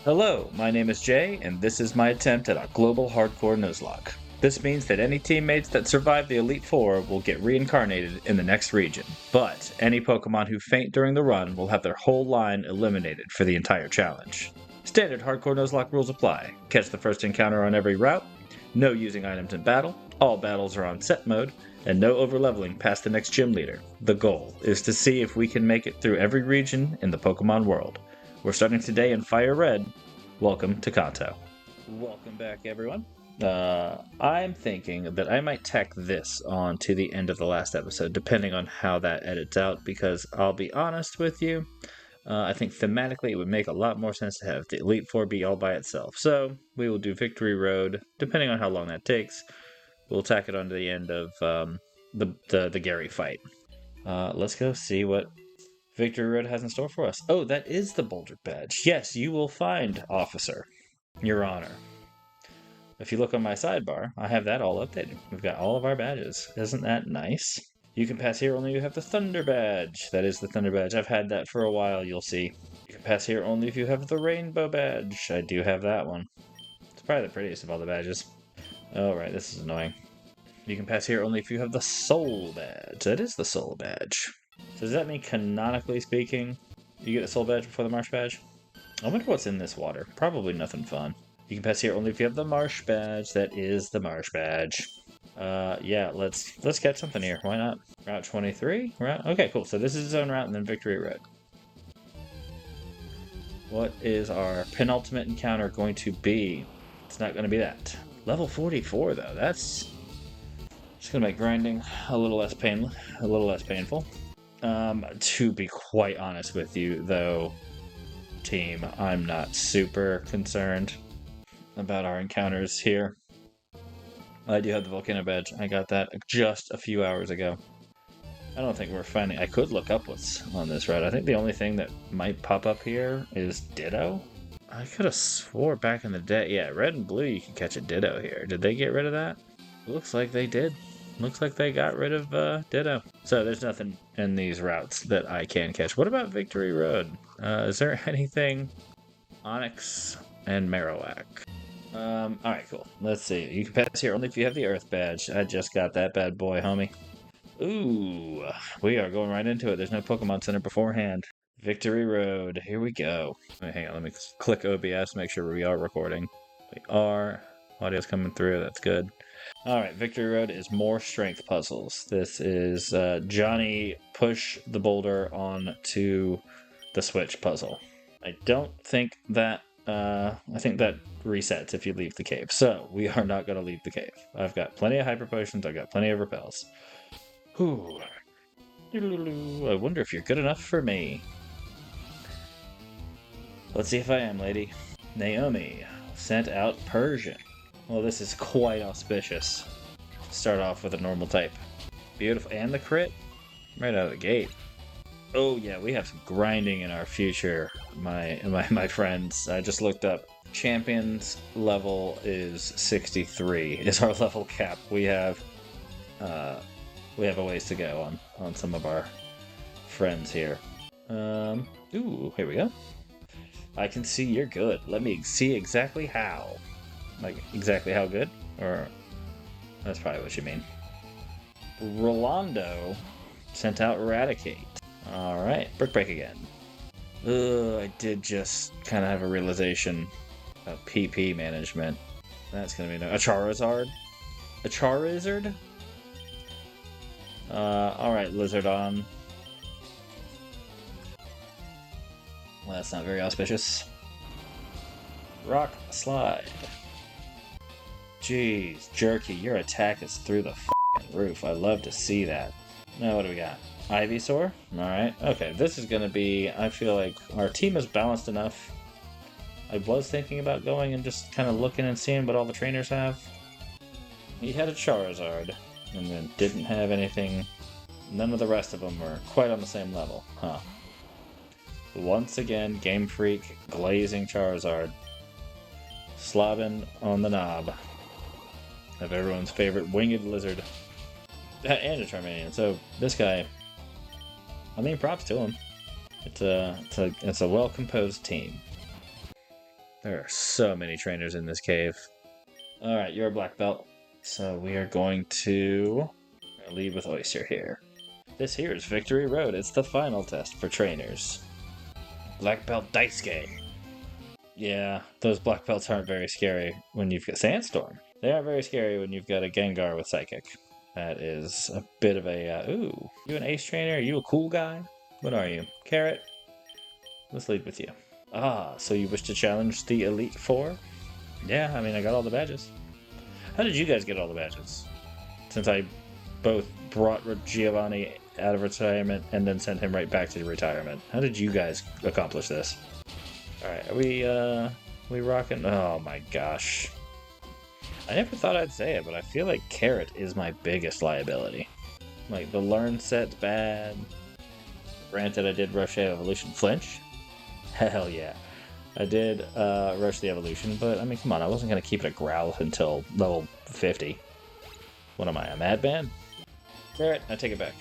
Hello, my name is Jay, and this is my attempt at a global hardcore Nuzlocke. This means that any teammates that survive the Elite Four will get reincarnated in the next region, but any Pokemon who faint during the run will have their whole line eliminated for the entire challenge. Standard hardcore Nuzlocke rules apply. Catch the first encounter on every route, no using items in battle, all battles are on set mode, and no overleveling past the next gym leader. The goal is to see if we can make it through every region in the Pokemon world. We're starting today in FireRed. Welcome to Kanto. Welcome back, everyone. I'm thinking that I might tack this on to the end of the last episode, depending on how that edits out, because I'll be honest with you, I think thematically it would make a lot more sense to have the Elite Four be all by itself. So we will do Victory Road, depending on how long that takes. We'll tack it on to the end of the Gary fight. Let's go see what Victory Road has in store for us. Oh, that is the Boulder badge. Yes, you will find, officer, your honor. If you look on my sidebar, I have that all updated. We've got all of our badges. Isn't that nice? You can pass here only if you have the Thunder badge. That is the Thunder badge. I've had that for a while, you'll see. You can pass here only if you have the Rainbow badge. I do have that one. It's probably the prettiest of all the badges. Oh, right, this is annoying. You can pass here only if you have the Soul badge. That is the Soul badge. So does that mean, canonically speaking, you get a Soul badge before the Marsh badge? I wonder what's in this water. Probably nothing fun. You can pass here only if you have the Marsh badge. That is the Marsh badge. Yeah, let's catch something here. Why not? Route 23? Okay, cool. So this is Zone Route and then Victory Road. What is our penultimate encounter going to be? It's not going to be that. Level 44, though. That's just going to make grinding a little less painful. To be quite honest with you, though, team, I'm not super concerned about our encounters here. I do have the Volcano badge. I got that just a few hours ago. I don't think we're finding... I could look up what's on this route. I think the only thing that might pop up here is Ditto. I could have swore back in the day... Yeah, red and blue, you can catch a Ditto here. Did they get rid of that? Looks like they did. Looks like they got rid of Ditto. So there's nothing in these routes that I can catch. What about Victory Road? Is there anything? Onyx and Marowak. Alright, cool. Let's see. You can pass here only if you have the Earth badge. I just got that bad boy, homie. Ooh, we are going right into it. There's no Pokemon Center beforehand. Victory Road. Here we go. Hang on, let me click OBS, make sure we are recording. We are. Audio's coming through. That's good. Alright, Victory Road is more strength puzzles. This is Johnny push the boulder on to the switch puzzle. I don't think that... I think that resets if you leave the cave. So, we are not going to leave the cave. I've got plenty of Hyper Potions. I've got plenty of Repels. Whew. I wonder if you're good enough for me. Let's see if I am, lady. Naomi sent out Persian. Well, this is quite auspicious. Start off with a normal type. Beautiful. And the crit? Right out of the gate. Oh yeah, we have some grinding in our future, my friends. I just looked up. Champions level is 63 is our level cap. We have a ways to go on some of our friends here. Ooh, here we go. I can see you're good. Let me see exactly how. Like, exactly how good? Or, that's probably what you mean. Rolando sent out Eradicate. Alright, Brick Break again. I did just kind of have a realization of PP management. That's gonna be no... A Charizard? A Charizard? Alright, Lizardon. Well, that's not very auspicious. Rock Slide. Jeez, Jerky, your attack is through the f***ing roof. I love to see that. Now, what do we got? Ivysaur? Alright, okay, this is gonna be... I feel like our team is balanced enough. I was thinking about going and just kind of looking and seeing what all the trainers have. He had a Charizard, and then didn't have anything... None of the rest of them were quite on the same level, huh? Once again, Game Freak, glazing Charizard. Slobbing on the knob of everyone's favorite winged lizard. And a Charmeleon. So, this guy... I mean, props to him. It's a well-composed team. There are so many trainers in this cave. Alright, you're a black belt. So we are going to lead with Oyster here. This here is Victory Road. It's the final test for trainers. Black belt Daisuke. Yeah, those black belts aren't very scary when you've got Sandstorm. They aren't very scary when you've got a Gengar with Psychic. That is a bit of a, ooh, you an ace trainer? Are you a cool guy? What are you? Carrot? Let's lead with you. Ah, so you wish to challenge the Elite Four? Yeah, I mean, I got all the badges. How did you guys get all the badges? Since I both brought Giovanni out of retirement and then sent him right back to retirement. How did you guys accomplish this? Alright, are we rocking? Oh my gosh. I never thought I'd say it, but I feel like Carrot is my biggest liability. Like, the learn set's bad. Granted, I did rush the evolution. Flinch? Hell yeah. I did rush the evolution, but I mean, come on, I wasn't going to keep it a Growl until level 50. What am I, a madman? Carrot, I take it back.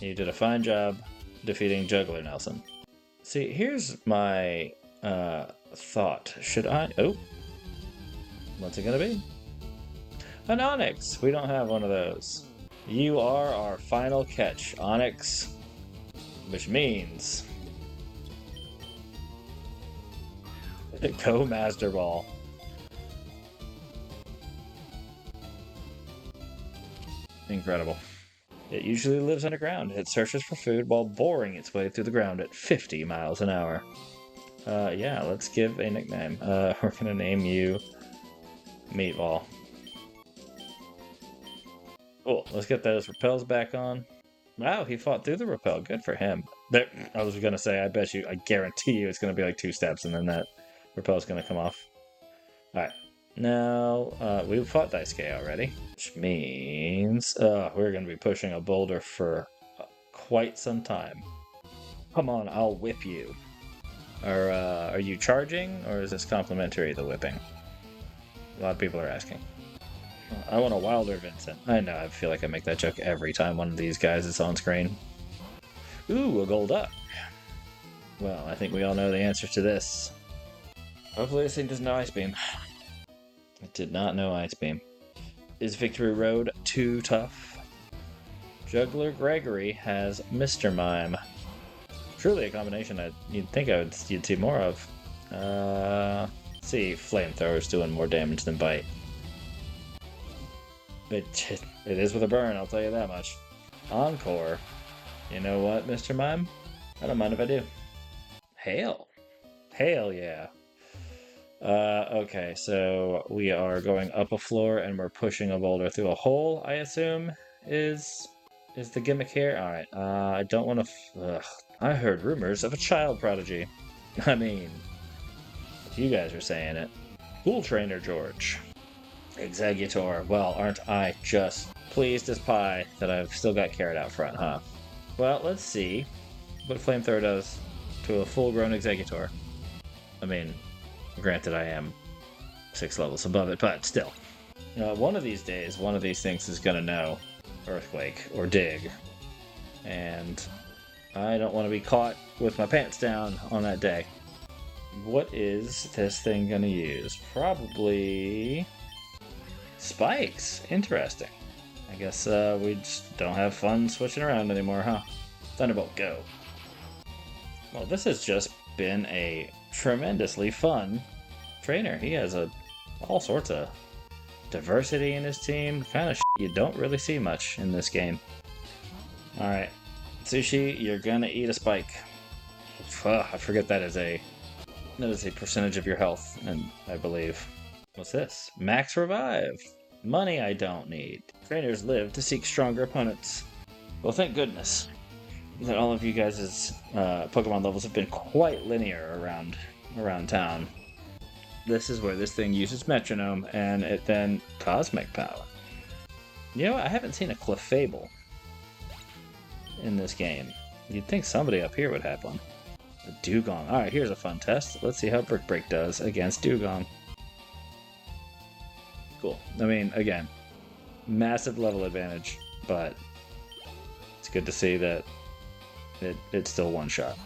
You did a fine job defeating Juggler Nelson. See, here's my thought. Should I... Oh. What's it going to be? An Onix. We don't have one of those. You are our final catch, Onix. Which means... Go Master Ball. Incredible. It usually lives underground. It searches for food while boring its way through the ground at 50 miles an hour. Yeah, let's give a nickname. We're gonna name you Meatball. Cool, let's get those repels back on. Wow, he fought through the repel. Good for him. There, I was gonna say, I guarantee you it's gonna be like 2 steps and then that repel's gonna come off. Alright. Now, we fought Daisuke already, which means we're going to be pushing a boulder for quite some time. Come on, I'll whip you. Are you charging, or is this complimentary, the whipping? A lot of people are asking. I want a Wilder Vincent. I know, I feel like I make that joke every time one of these guys is on screen. Ooh, a gold up. Well, I think we all know the answer to this. Hopefully this thing doesn't know Ice Beam. It did not know Ice Beam. Is Victory Road too tough? Juggler Gregory has Mr. Mime. Truly a combination you'd think you'd see more of. Let's see, Flamethrower's doing more damage than Bite. It is with a burn, I'll tell you that much. Encore. You know what, Mr. Mime? I don't mind if I do. Hail. Hail, yeah. Okay, so we are going up a floor and we're pushing a boulder through a hole, I assume, is the gimmick here? Alright, I don't want to... I heard rumors of a child prodigy. I mean, if you guys are saying it. Cool trainer, George. Executor. Well, aren't I just pleased as pie that I've still got Carrot out front, huh? Well, let's see what Flamethrower does to a full-grown Executor. I mean... Granted, I am 6 levels above it, but still. One of these days, one of these things is going to know Earthquake or Dig. And I don't want to be caught with my pants down on that day. What is this thing going to use? Probably spikes. Interesting. I guess we just don't have fun switching around anymore, huh? Thunderbolt, go. Well, this has just been a tremendously fun trainer. He has all sorts of diversity in his team. Kind of you don't really see much in this game. Alright. Sushi, you're gonna eat a spike. I forget that is a percentage of your health, and I believe. What's this? Max Revive. Money I don't need. Trainers live to seek stronger opponents. Well, thank goodness that all of you guys' Pokemon levels have been quite linear around town. This is where this thing uses Metronome, and it then Cosmic Power. You know what? I haven't seen a Clefable in this game. You'd think somebody up here would have one. A Dugong. Alright, here's a fun test. Let's see how Brick Break does against Dugong. Cool. I mean, again, massive level advantage, but it's good to see that it's still one shot.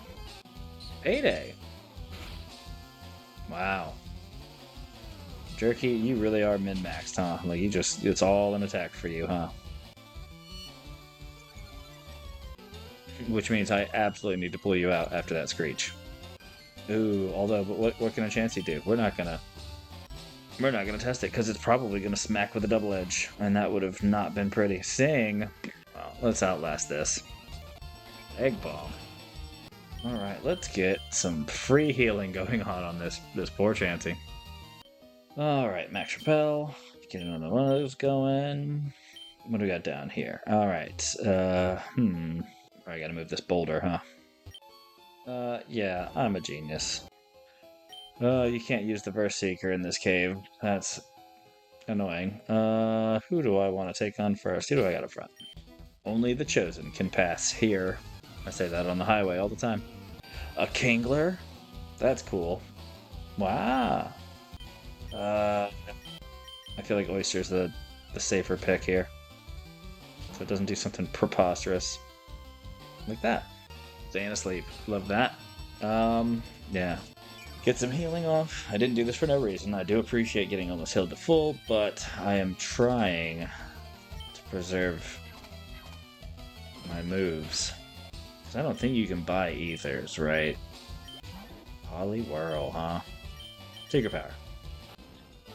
Payday! Wow. Jerky, you really are min-maxed, huh? Like, it's all an attack for you, huh? Which means I absolutely need to pull you out after that screech. Ooh, although, but what can a Chansey do? We're not gonna test it, because it's probably gonna smack with a double edge, and that would have not been pretty. Sing! Well, let's outlast this. Egg Bomb. Alright, let's get some free healing going on this poor Chansey. Alright, Max Repel. Get another one of those going. What do we got down here? Alright, I gotta move this boulder, huh? Yeah, I'm a genius. You can't use the Verse Seeker in this cave. That's annoying. Who do I want to take on first? Who do I got up front? Only the Chosen can pass here. I say that on the highway all the time. A Kingler? That's cool. Wow. I feel like Oyster's the safer pick here. So it doesn't do something preposterous. Like that. Staying asleep. Love that. Yeah. Get some healing off. I didn't do this for no reason. I do appreciate getting almost healed to full, but I am trying to preserve my moves. Because I don't think you can buy ethers, right? Poliwhirl, huh? Secret Power.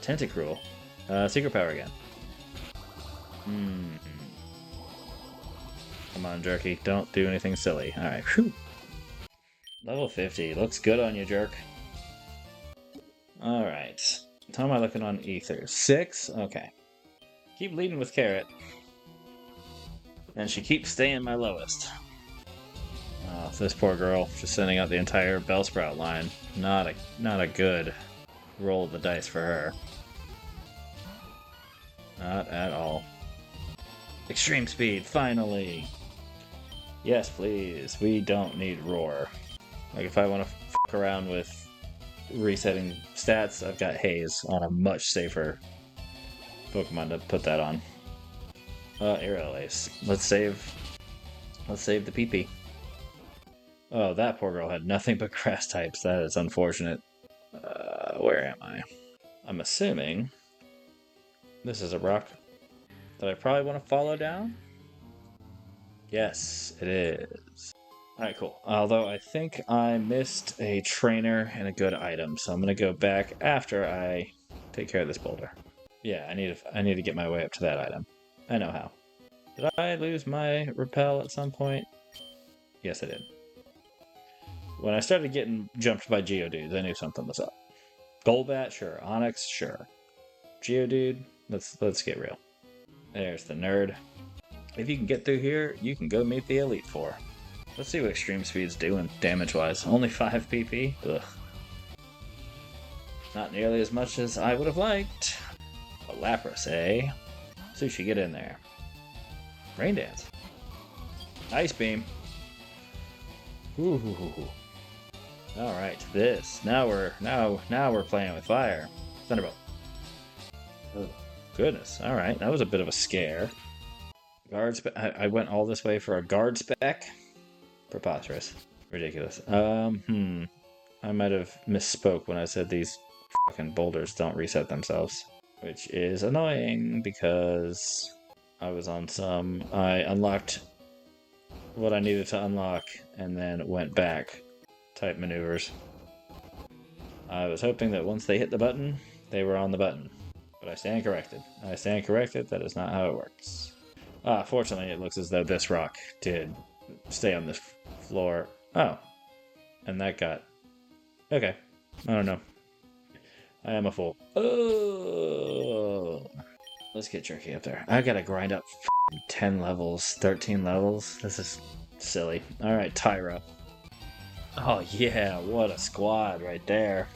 Tentacruel. Secret Power again. Come on, Jerky. Don't do anything silly. Alright, whew. Level 50. Looks good on you, Jerk. Alright. How am I looking on ethers? 6? Okay. Keep leading with Carrot. And she keeps staying my lowest. Oh, this poor girl. Just sending out the entire Bellsprout line. Not a good roll of the dice for her. Not at all. Extreme speed, finally! Yes, please. We don't need Roar. Like, if I want to f around with resetting stats, I've got Haze on a much safer Pokemon to put that on. Aerial Ace. Let's save the PP. Oh, that poor girl had nothing but grass types. That is unfortunate. Where am I? I'm assuming this is a rock that I probably want to follow down. Yes, it is. Alright, cool. Although I think I missed a trainer and a good item, so I'm gonna go back after I take care of this boulder. Yeah, I need to get my way up to that item. I know how. Did I lose my repel at some point? Yes, I did. When I started getting jumped by Geodudes, I knew something was up. Golbat, sure. Onix, sure. Geodude, let's get real. There's the nerd. If you can get through here, you can go meet the Elite Four. Let's see what Extreme Speed's doing, damage-wise. Only 5 PP? Ugh. Not nearly as much as I would have liked. A Lapras, eh? Sushi, get in there. Rain Dance. Ice Beam. Ooh. Alright, this. Now we're playing with fire. Thunderbolt. Oh, goodness. Alright, that was a bit of a scare. Guard spec. I went all this way for a guard spec? Preposterous. Ridiculous. I might have misspoke when I said these fucking boulders don't reset themselves. Which is annoying because I was on some... I unlocked what I needed to unlock and then went back type maneuvers. I was hoping that once they hit the button, they were on the button. But I stand corrected. That is not how it works. Fortunately, it looks as though this rock did stay on this floor. Oh. And that got... Okay. I don't know. I am a fool. Oh. Let's get Jerky up there. I gotta grind up 10 levels, 13 levels. This is silly. Alright, Tyra. Oh yeah, what a squad right there.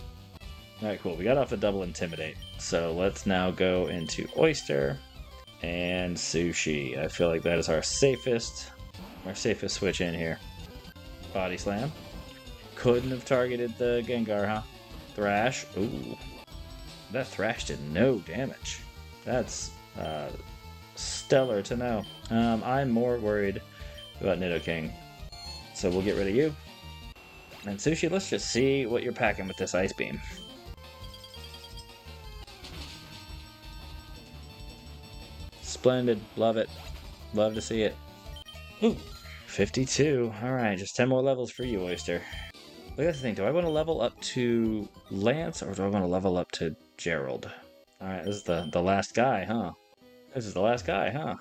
Alright, cool. We got off the double Intimidate. So let's now go into Oyster and Sushi. I feel like that is our safest switch in here. Body Slam. Couldn't have targeted the Gengar, huh? Thrash. Ooh. That Thrash did no damage. That's stellar to know. I'm more worried about Nidoking. So we'll get rid of you. And Sushi, let's just see what you're packing with this Ice Beam. Splendid. Love it. Love to see it. Ooh, 52. Alright, just 10 more levels for you, Oyster. Look at the thing. Do I want to level up to Lance or do I want to level up to Gerald? Alright, this is the last guy, huh? This is the last guy, huh?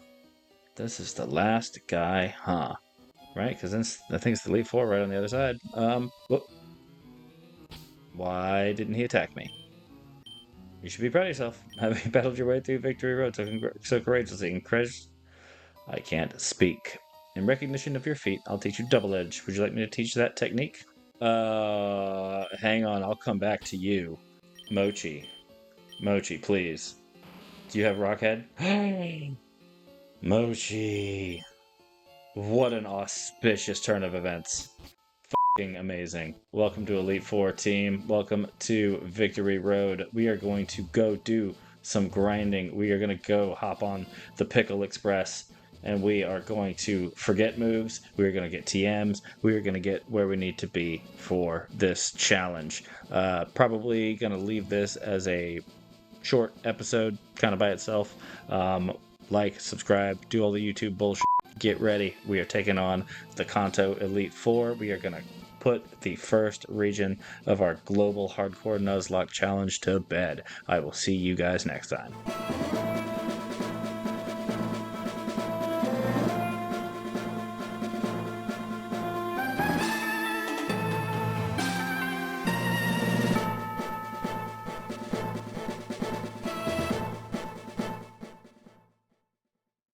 This is the last guy, huh? Right? Because I think it's the Elite Four right on the other side. Whoop. Why didn't he attack me? You should be proud of yourself, having battled your way through Victory Road so courageously. I can't speak. In recognition of your feat, I'll teach you Double Edge. Would you like me to teach that technique? Hang on, I'll come back to you. Mochi. Mochi, please. Do you have Rockhead? Mochi. What an auspicious turn of events. F***ing amazing. Welcome to Elite Four, team. Welcome to Victory Road. We are going to go do some grinding. We are going to go hop on the Pickle Express. And we are going to forget moves. We are going to get TMs. We are going to get where we need to be for this challenge. Probably going to leave this as a short episode, kind of by itself. Like, subscribe, do all the YouTube bullshit. Get ready. We are taking on the Kanto Elite Four. We are going to put the first region of our global hardcore Nuzlocke challenge to bed. I will see you guys next time.